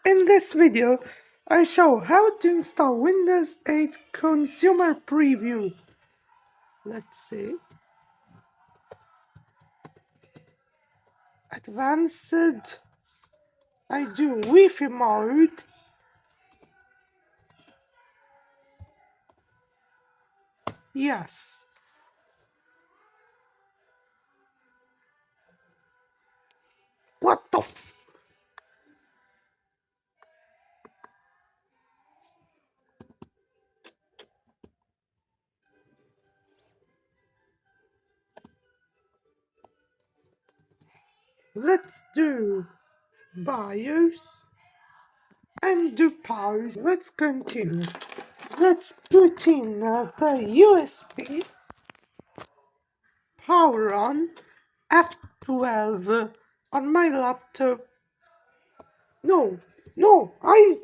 In this video, I show how to install Windows 8 Consumer Preview. Let's see. Advanced. I do Wi-Fi mode. Yes. What the f... Let's do BIOS and do pause. Let's continue. Let's put in the USB, power on, F12 on my laptop. No, I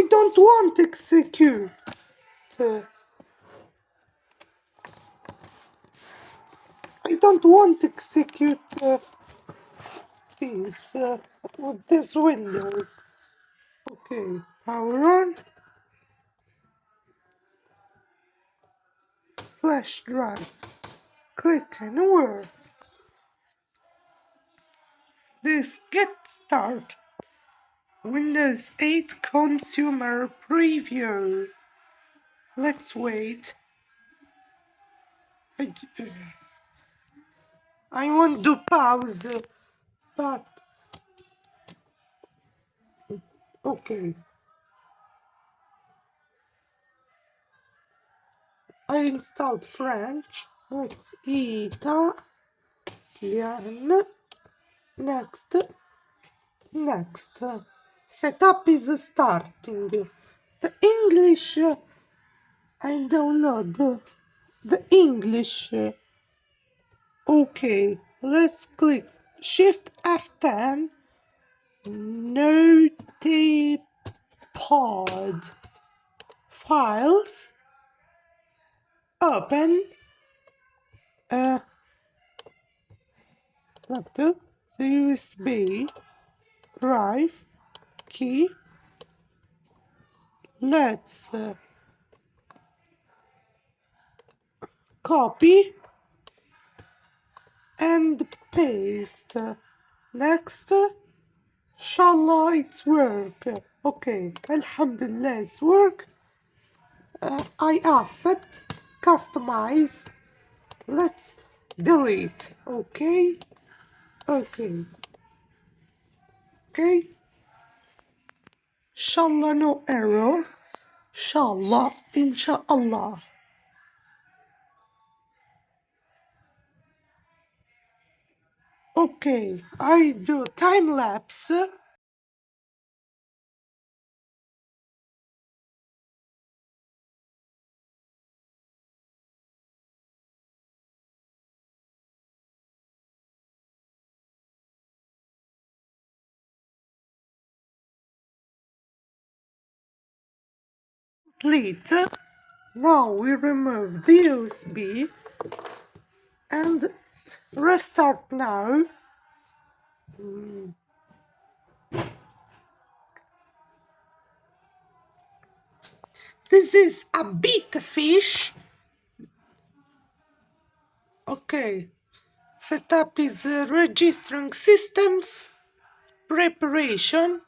don't want execute. I don't want execute this with this Windows. Okay, power on. Flash drive. Click anywhere. This get start. Windows 8 Consumer Preview. Let's wait. I want to pause, but okay. I installed French. Let's Italian. Next. Setup is starting. The English. I download the English. Okay, let's click Shift F10. Notepad. Files. Open. Laptop. The USB. Drive. Key. Let's copy and paste. Next. Inshallah it's work. Okay, Alhamdulillah it's work. I accept, customize. Let's delete. Okay. Inshallah no error. Inshallah. Okay, I do time lapse. Complete. Now we remove the USB and restart now. This is a beta fish. Okay. Setup is registering systems. Preparation.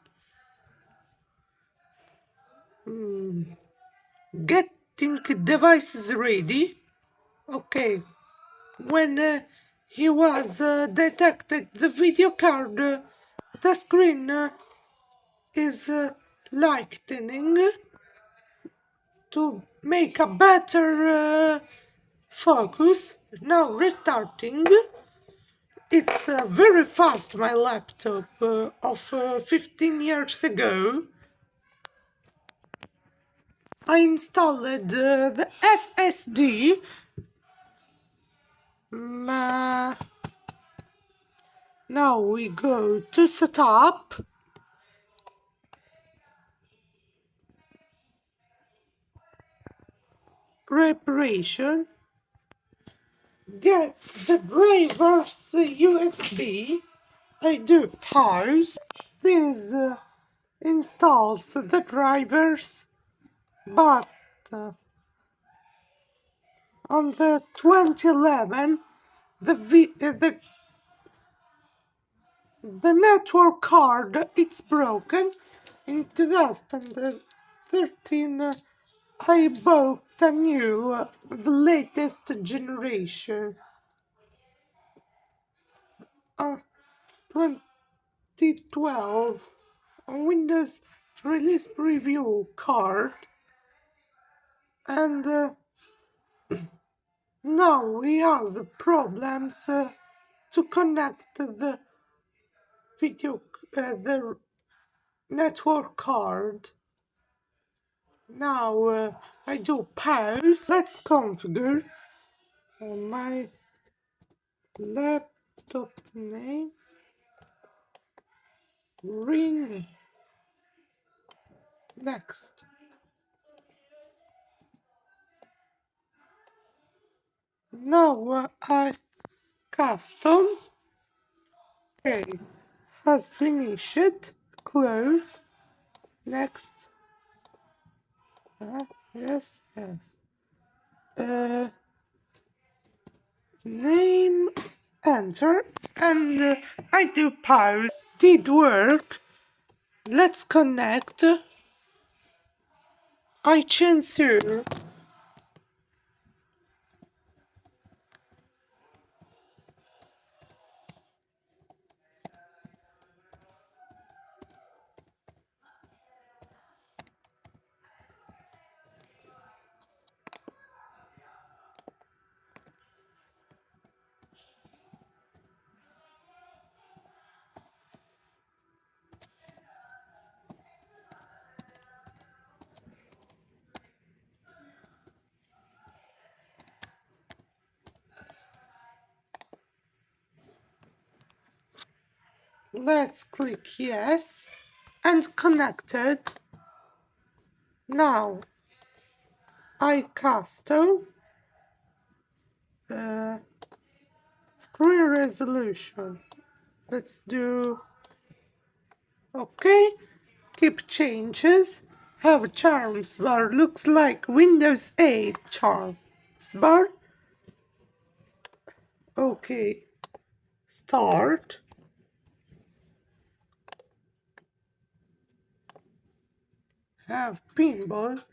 Getting devices ready. Okay. When he was detected the video card, the screen is lightening to make a better focus. Now restarting. It's very fast, my laptop of 15 years ago. I installed the SSD. Now we go to setup. Preparation. Get the driver's USB. I do pause. This installs the drivers, but on the 2011 the network card it's broken. In 2013 I bought a new, the latest generation. 2012 Windows release preview card, and now we have the problems to connect the the network card. Now I do pause. Let's configure my laptop name. Ring. Next. Now I custom. Okay. Has finished. Close. Next. Yes, yes. Name. Enter. And I do pause. Did work. Let's connect. I censor. Let's click yes and connected. Now I custom screen resolution. Let's do okay. Keep changes. Have a charms bar. Looks like Windows 8 charms bar. Okay. Start. Have pinball.